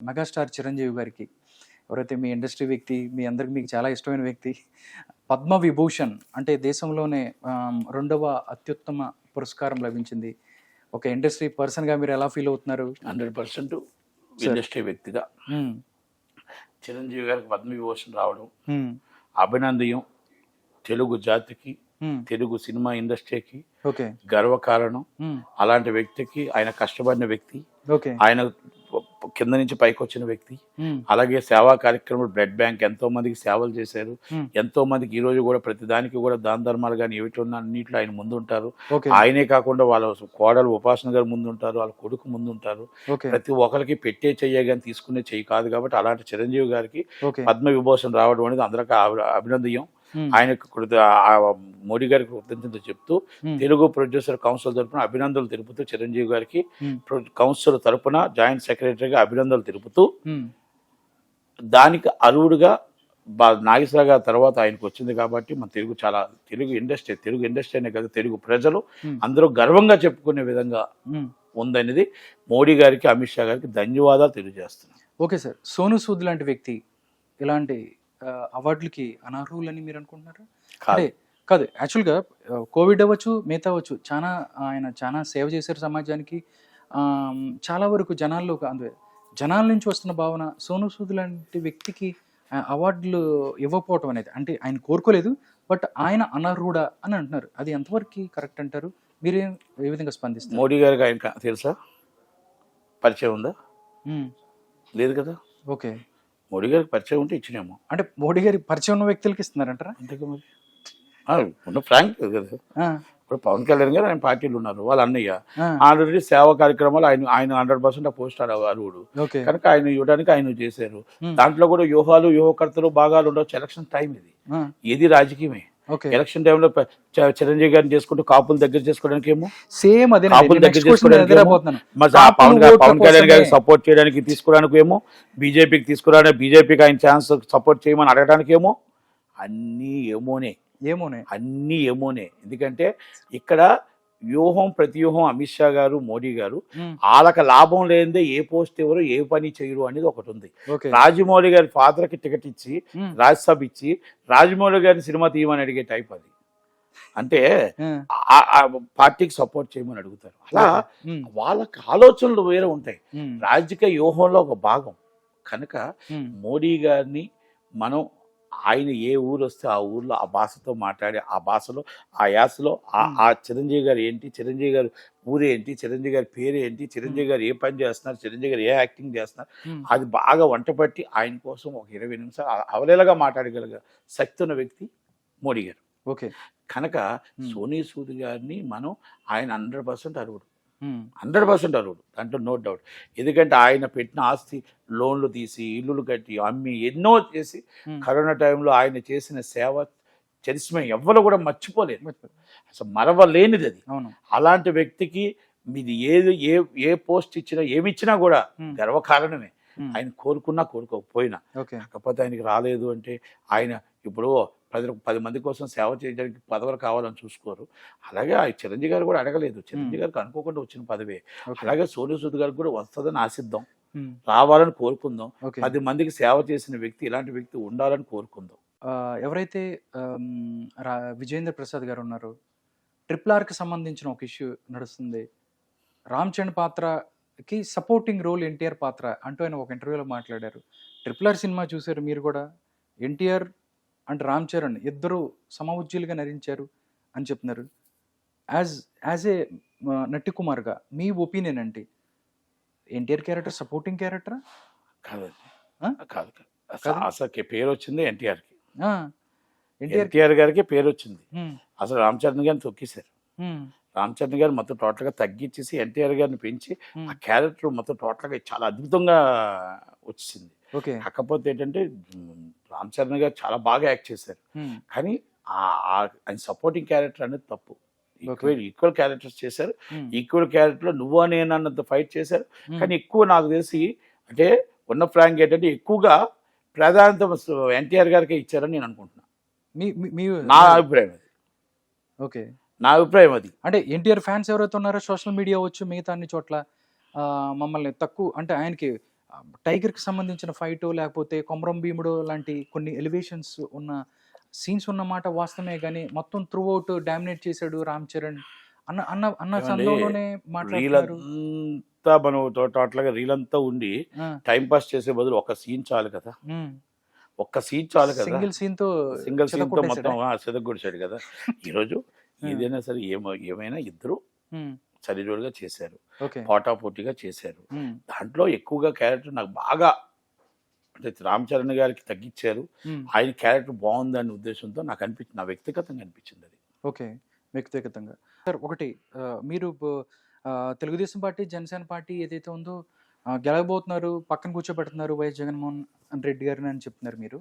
Megastar Chiranjeevi గారికి ఎవరైతే మీ industry వ్యక్తి, మీ అందరికి మీకు చాలా ఇష్టమైన వ్యక్తి, పద్మ విభూషణ్ అంటే దేశంలోనే రెండవ అత్యుత్తమ పురస్కారం లభించింది. ఒక ఇండస్ట్రీ పర్సన్గా మీరు ఎలా ఫీల్ అవుతున్నారు? 100% ఇండస్ట్రీ వ్యక్తిగా చిరంజీవి గారికి పద్మవిభూషణ్ రావడం అభినందనం. తెలుగు జాతికి, తెలుగు సినిమా ఇండస్ట్రీకి గర్వకారణం. అలాంటి వ్యక్తికి, ఆయన కష్టపడిన వ్యక్తి, ఆయన కింద నుంచి పైకి వచ్చిన వ్యక్తి, అలాగే సేవా కార్యక్రమాలు, బ్లడ్ బ్యాంక్ ఎంతో మందికి సేవలు చేశారు. ఎంతో మందికి ఈ రోజు కూడా ప్రతి దానికి కూడా దాన ధర్మాలు కానీ ఏమిటి ఉన్నా అన్నింటిలో ఆయన ముందుంటారు. ఆయనే కాకుండా వాళ్ళ కోడలు ఉపాసన గారు ముందుంటారు, వాళ్ళ కొడుకు ముందుంటారు. ప్రతి ఒక్కరికి పెట్టే చెయ్య కానీ తీసుకునే చెయ్యి కాదు. కాబట్టి అలాంటి చిరంజీవి గారికి పద్మ విభూషణ్ రావడం అనేది అందరికీ అభినందనం. ఆయనకు మోడీ గారికి కృతజ్ఞతలు చెప్తూ తెలుగు ప్రొడ్యూసర్ కౌన్సిల్ తరఫున అభినందనలు తెలుపుతూ, చిరంజీవి గారికి కౌన్సిల్ తరఫున జాయింట్ సెక్రటరీగా అభినందనలు తెలుపుతూ, దానికి అర్హుడుగా నాగేశ్వర గారి తర్వాత ఆయనకు వచ్చింది. కాబట్టి మన తెలుగు ఇండస్ట్రీ అనే కదా, తెలుగు ప్రజలు అందరూ గర్వంగా చెప్పుకునే విధంగా ఉందనేది మోడీ గారికి, అమిత్ షా గారికి ధన్యవాదాలు తెలియజేస్తున్నాను. ఓకే సార్, సోను సూద్ లాంటి వ్యక్తి ఇలాంటి అవార్డులకి అనర్హులని మీరు అనుకుంటున్నారా? అంటే కాదు, యాక్చువల్గా కోవిడ్ అవ్వచ్చు, మిగతా అవ్వచ్చు, ఆయన చాలా సేవ చేశారు సమాజానికి. చాలా వరకు జనాల నుంచి వస్తున్న భావన సోను సూద్ లాంటి వ్యక్తికి అవార్డులు ఇవ్వకపోవటం అనేది, అంటే ఆయన కోరుకోలేదు, బట్ ఆయన అనర్హుడా అని అంటున్నారు. అది ఎంతవరకు కరెక్ట్ అంటారు? మీరు ఏ విధంగా స్పందిస్తారు? మోడీ గారికి ఆయన తెలుసా? పరిచయం ఉందా? లేదు కదా. ఓకే, మోడీ గారికి పరిచయం ఉంటే ఇచ్చినేమో. అంటే మోడీ గారికి పరిచయం ఉన్న వ్యక్తులకి ఇస్తున్నారంటారా? అంతేగా మరి ఉన్న ఫ్రాంక్ కదా. ఇప్పుడు పవన్ కళ్యాణ్ గారు ఆయన పార్టీలు ఉన్నారు, వాళ్ళ అన్నయ్య ఆల్రెడీ సేవా కార్యక్రమాలు ఆయన 100% పోస్ట్ అర్హుడు కనుక ఆయన ఇవ్వడానికి ఆయన చేశారు. దాంట్లో కూడా వ్యూహకర్తలు భాగాలు ఉండవచ్చు. ఎలక్షన్ టైం ఇది రాజకీయమే. ఎలక్షన్ టైంలో చిరంజీవి గారిని చేసుకుంటూ కాపులు దగ్గర చేసుకోవడానికి ఏమో, సేమ్ అదే కాపులు దగ్గర చేసుకోవడానికి, పవన్ కళ్యాణ్ గారికి సపోర్ట్ చేయడానికి తీసుకోవడానికి ఏమో, బీజేపీకి తీసుకురావడానికి, బీజేపీకి ఆయన ఛాన్స్ సపోర్ట్ చేయమని అడగడానికి ఏమో, అన్నీ అన్నీ ఏమోనే. ఎందుకంటే ఇక్కడ ప్రతి వ్యూహం అమిత్ షా గారు, మోడీ గారు వాళ్ళకి లాభం లేనిదే ఏ పోస్ట్ ఎవరు ఏ పని చేయరు అనేది ఒకటి ఉంది. రాజమౌళి గారి ఫాదర్కి టికెట్ ఇచ్చి, రాజ్యసభ ఇచ్చి, రాజమౌళి గారిని సినిమా తీయమని అడిగే టైప్ అది. అంటే పార్టీకి సపోర్ట్ చేయమని అడుగుతారు. అలా వాళ్ళకి ఆలోచనలు వేరే ఉంటాయి. రాజకీయ వ్యూహంలో ఒక భాగం కనుక మోడీ గారిని మనం, ఆయన ఏ ఊరు వస్తే ఆ ఊర్లో ఆ భాషతో మాట్లాడి, ఆ భాషలో ఆ యాసలో ఆ చిరంజీవి గారు ఏంటి, చిరంజీవి గారు ఊరేంటి, చిరంజీవి గారి పేరేంటి, చిరంజీవి గారు ఏ పని చేస్తున్నారు, చిరంజీవి గారు ఏ యాక్టింగ్ చేస్తున్నారు, అది బాగా వంటపట్టి ఆయన కోసం ఒక 20 నిమిషాలు అవలేలగా మాట్లాడగలిగే శక్తి ఉన్న వ్యక్తి మోడీ గారు. కనుక సోనీ సూద్ గారిని మనం, ఆయన 100% అర్హుడు, 100% అర్హుడు, దాంట్లో నో డౌట్. ఎందుకంటే ఆయన పెట్టిన ఆస్తి లోన్లు తీసి, ఇల్లులు కట్టి, అమ్మి, ఎన్నో చేసి, కరోనా టైంలో ఆయన చేసిన సేవ చరిస్మ ఎవ్వరు కూడా మర్చిపోలేదు, అసలు మరవలేనిది అది. అలాంటి వ్యక్తికి మీది ఏ పోస్ట్ ఇచ్చినా ఏమిచ్చినా కూడా గర్వకారణమే. ఆయన కోరుకున్నా కోరుకోకపోయినా. కాకపోతే ఆయనకి రాలేదు అంటే, ఆయన ఇప్పుడు 10 మంది కోసం సేవ చేయడానికి పదవులు కావాలని చూసుకోరు. అలాగే ఆ చిరంజీవి గారు కూడా అడగలేదు, చిరంజీవి గారికి అనుకోకుండా వచ్చిన పదవే. అలాగే సోను సూద్ గారికి కూడా వస్తుందని ఆశిద్దాం, రావాలని కోరుకుందాం. 10 మందికి సేవ చేసిన వ్యక్తి, ఇలాంటి వ్యక్తి ఉండాలని కోరుకుందాం. ఎవరైతే విజేంద్ర ప్రసాద్ గారు ఉన్నారు, RRRకి సంబంధించిన ఒక ఇష్యూ నడుస్తుంది. రామ్ చరణ్ పాత్రకి సపోర్టింగ్ రోల్ ఎన్టీఆర్ పాత్ర అంటూ ఆయన ఒక ఇంటర్వ్యూలో మాట్లాడారు. RRR సినిమా చూశారు మీరు కూడా, ఎన్టీఆర్ అండ్ రామ్ చరణ్ ఇద్దరు సమవుజ్జీలుగా నటించారు అని చెప్తున్నారు. యాజ్ ఏ నటి కుమార్గా మీ ఒపీనియన్ ఏంటి? ఎన్టీఆర్ క్యారెక్టర్ సపోర్టింగ్ క్యారెక్టరా? కాదు. అసలు పేరు వచ్చింది ఎన్టీఆర్కి, ఎన్టీఆర్ గారికి పేరు వచ్చింది. అసలు రామ్ చరణ్ గారిని తొక్కేశారు. రామ్ చరణ్ గారు మొత్తం టోటల్గా తగ్గించేసి ఎన్టీఆర్ గారిని పెంచి ఆ క్యారెక్టర్ మొత్తం టోటల్గా చాలా అద్భుతంగా వచ్చింది. కాకపోతే ఏంటంటే రామ్ చరణ్ గారు చాలా బాగా యాక్ట్ చేశారు, కానీ ఆయన సపోర్టింగ్ క్యారెక్టర్ అనేది తప్పు. ఈక్వల్ క్యారెక్టర్స్ చేశారు. ఈక్వల్ క్యారెక్టర్లో నువ్వు నేను అన్నంత ఫైట్ చేశారు. కానీ ఎక్కువ నాకు తెలిసి అంటే ఉన్న ఫ్రాంక్ ఏంటంటే ఎక్కువగా ప్రాధాన్యత ఎన్టీఆర్ గారికి ఇచ్చారని నేను అనుకుంటున్నాను. నా అభిప్రాయం అది. నా అభిప్రాయం అది. అంటే ఎన్టీఆర్ ఫ్యాన్స్ ఎవరైతే ఉన్నారో సోషల్ మీడియా వచ్చు, మిగతా అన్ని చోట్ల మమ్మల్ని తక్కువ, అంటే ఆయనకి టైగర్కి సంబంధించిన ఫైట్ లేకపోతే కొమరం భీముడు లాంటి కొన్ని ఎలివేషన్స్ ఉన్న సీన్స్ ఉన్నమాట వాస్తవమే, కానీ మొత్తం త్రూ అవుట్ డామినేట్ చేశాడు రామ్ చరణ్ అన్న అన్న అన్న సందర్భంలోనే మాట్లాడుతున్నారు. రీలంతా మనం టోటల్ గా రీలంతా ఉండి టైం పాస్ చేసే బదులు ఒక సీన్ చాలు కదా, ఒక్క సీన్ చాలు కదా, సింగిల్ సీన్ తో మొత్తం చెదగొడిచాడు కదా. ఈరోజు ఏదైనా సరే ఏమైనా ఇద్దరు సరిజోడుగా చేశారు, పోటాపోటీగా చేశారు. దాంట్లో ఎక్కువగా క్యారెక్టర్ నాకు బాగా అంటే రామ్ చరణ్ గారికి తగ్గించారు, ఆయన క్యారెక్టర్ బాగుందనే ఉద్దేశంతో నాకు అనిపించింది, నా వ్యక్తిగతంగా అనిపించింది అది. ఓకే, వ్యక్తిగతంగా సార్ ఒకటి మీరు తెలుగుదేశం పార్టీ జనసేన పార్టీ ఏదైతే ఉందో గెలవబోతున్నారు, పక్కన కూర్చోబెడుతున్నారు వైఎస్ జగన్మోహన్ రెడ్డి గారిని అని చెప్తున్నారు మీరు.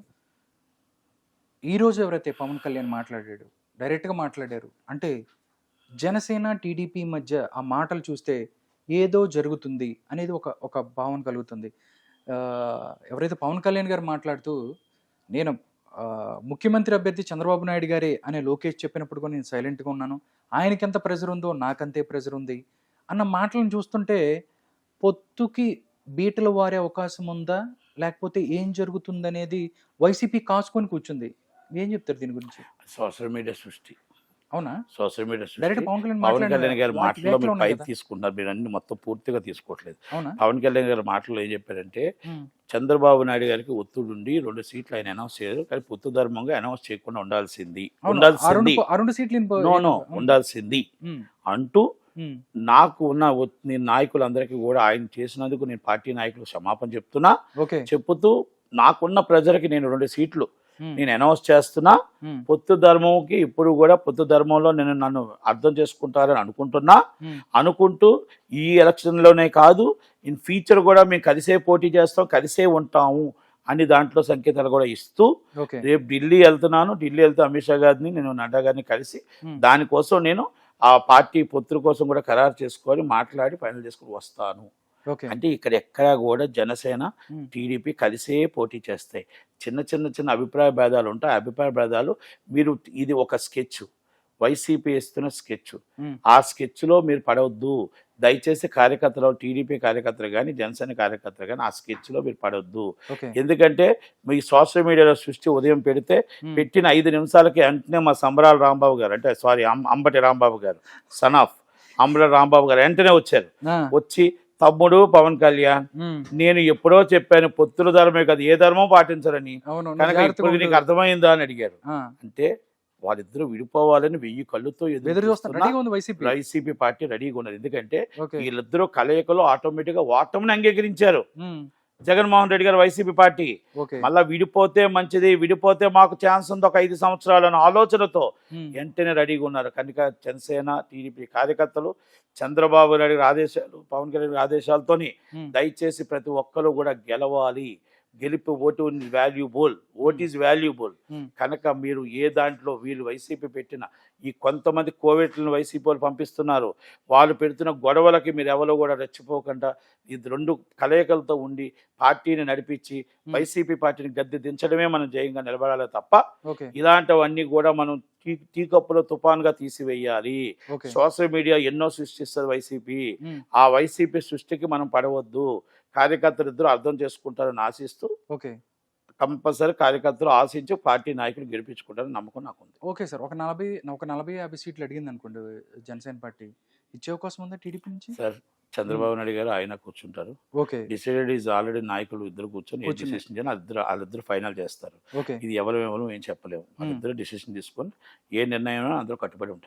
ఈరోజు ఎవరైతే పవన్ కళ్యాణ్ మాట్లాడాడు, డైరెక్ట్గా మాట్లాడారు అంటే జనసేన టీడీపీ మధ్య ఆ మాటలు చూస్తే ఏదో జరుగుతుంది అనేది ఒక భావన కలుగుతుంది. ఎవరైతే పవన్ కళ్యాణ్ గారు మాట్లాడుతూ నేను ముఖ్యమంత్రి అభ్యర్థి చంద్రబాబు నాయుడు గారే అనే లోకేష్ చెప్పినప్పుడు కూడా నేను సైలెంట్గా ఉన్నాను, ఆయనకి ఎంత ప్రెజర్ ఉందో నాకంతే ప్రెజర్ ఉంది అన్న మాటలను చూస్తుంటే పొత్తుకి బీటలు వారే అవకాశం ఉందా, లేకపోతే ఏం జరుగుతుందనేది వైసీపీ కాసుకొని కూర్చుంది. ఏం చెప్తారు దీని గురించి? సోషల్ మీడియా సృష్టి. అవునా? Social media direct Pawan Kalyan గారి మాటల్లో మీరు పైకి తీసుకుంటున్నారు, మీరు అన్ని మొత్తం పూర్తిగా తీసుకోవట్లేదు. పవన్ కళ్యాణ్ గారి మాటల్లో ఏం చెప్పారంటే చంద్రబాబు నాయుడు గారికి ఒత్తిడి ఉండి 2 సీట్లు ఆయన అనౌన్స్ చేయరు, కానీ పొత్తు ధర్మంగా అనౌన్స్ చేయకుండా ఉండాల్సింది అంటూ నాకు ఉన్న నాయకులందరికీ కూడా ఆయన చేసినందుకు నేను పార్టీ నాయకులు క్షమాపణ చెప్తూ నాకున్న ప్రజలకి నేను 2 సీట్లు నేను అనౌన్స్ చేస్తున్నా, పొత్తు ధర్మంకి ఇప్పుడు కూడా పొత్తు ధర్మంలో నన్ను అర్థం చేసుకుంటారని అనుకుంటూ ఈ ఎలక్షన్లోనే కాదు ఇన్ ఫ్యూచర్ కూడా మేము కలిసే పోటీ చేస్తాం, కలిసే ఉంటాము అని దాంట్లో సంకేతాలు కూడా ఇస్తూ రేపు ఢిల్లీ వెళ్తే అమిత్ షా గారిని నేను నడ్డా గారిని కలిసి దానికోసం నేను ఆ పార్టీ పొత్తు కోసం కూడా ఖరారు చేసుకొని మాట్లాడి ఫైనల్ చేసుకుని వస్తాను. అంటే ఇక్కడ ఎక్కడా కూడా జనసేన టీడీపీ కలిసే పోటీ చేస్తాయి. చిన్న అభిప్రాయ భేదాలు ఉంటాయి. అభిప్రాయ భేదాలు మీరు ఇది ఒక స్కెచ్, వైసీపీ ఇస్తున్న స్కెచ్, ఆ స్కెచ్ లో మీరు పడవద్దు దయచేసి. కార్యకర్తలు టీడీపీ కార్యకర్తలు కానీ జనసేన కార్యకర్తలు కానీ ఆ స్కెచ్ లో మీరు పడవద్దు. ఎందుకంటే మీ సోషల్ మీడియాలో సృష్టి ఉదయం పెట్టిన 5 నిమిషాలకి వెంటనే మా సంబరాల రాంబాబు గారు అంటే అంబటి రాంబాబు గారు సన్ ఆఫ్ అంబటి రాంబాబు గారు వెంటనే వచ్చి తమ్ముడు పవన్ కళ్యాణ్ నేను ఎప్పుడో చెప్పాను పొత్తుల ధర్మే కదా, ఏ ధర్మం పాటించరని, కనుక ఇప్పుడు నీకు అర్థమైందా అని అడిగారు. అంటే వాళ్ళిద్దరూ విడిపోవాలని 1000 కళ్ళుతో వైసీపీ పార్టీ రెడీగా ఉన్నది. ఎందుకంటే వీళ్ళిద్దరూ కలయికలో ఆటోమేటిక్ గా ఓటమిని అంగీకరించారు జగన్మోహన్ రెడ్డి గారు వైసీపీ పార్టీ. మళ్ళా విడిపోతే మంచిది, విడిపోతే మాకు ఛాన్స్ ఉంది ఒక 5 సంవత్సరాలను ఆలోచనతో వెంటనే రెడీగా ఉన్నారు. కనుక జనసేన టీడీపీ కార్యకర్తలు చంద్రబాబు నాయుడు ఆదేశాలు పవన్ కళ్యాణ్ ఆదేశాలతోని దయచేసి ప్రతి ఒక్కరు కూడా గెలవాలి, గెలుపు ఓటు ఈజ్ వాల్యుబుల్. కనుక మీరు ఏ దాంట్లో వీళ్ళు వైసీపీ పెట్టిన ఈ కొంతమంది కోవిడ్లను వైసీపీ వాళ్ళు పంపిస్తున్నారు, వాళ్ళు పెడుతున్న గొడవలకి మీరు ఎవరో కూడా రెచ్చిపోకుండా ఇది 2 కలయికలతో ఉండి పార్టీని నడిపించి వైసీపీ పార్టీని గద్దె దించడమే మనం జయంగా నిలబడాలి తప్ప ఇలాంటివన్నీ కూడా మనం టీ కప్పులో తుఫాన్గా తీసివేయాలి. సోషల్ మీడియా ఎన్నో సృష్టిస్తారు వైసీపీ, ఆ వైసీపీ సృష్టికి మనం పడవద్దు. కార్యకర్తలు ఇద్దరు అర్థం చేసుకుంటారని ఆశిస్తూ కంపల్సరీ కార్యకర్తలు ఆశించి పార్టీ నాయకులు గెలిపించుకుంటారని నమ్మకం నాకు ఉంది. ఓకే సార్, ఒక 40-50 సీట్లు అడిగింది అనుకోండి జనసేన పార్టీ, ఇచ్చే అవకాశం ఉందా టీడీపీ నుంచి? సార్ చంద్రబాబు నాయుడు గారు ఆయన కూర్చుంటారు, డిసైడెడ్ ఈజ్ ఆల్రెడీ నాయకులు ఇద్దరు కూర్చొని డిసిషన్ చేయాలి, వాళ్ళిద్దరు ఫైనల్ చేస్తారు. ఇది ఎవరు ఏం చెప్పలేము, వాళ్ళిద్దరు డిసిషన్ తీసుకొని ఏ నిర్ణయం అందరూ కట్టుబడి ఉంటారు.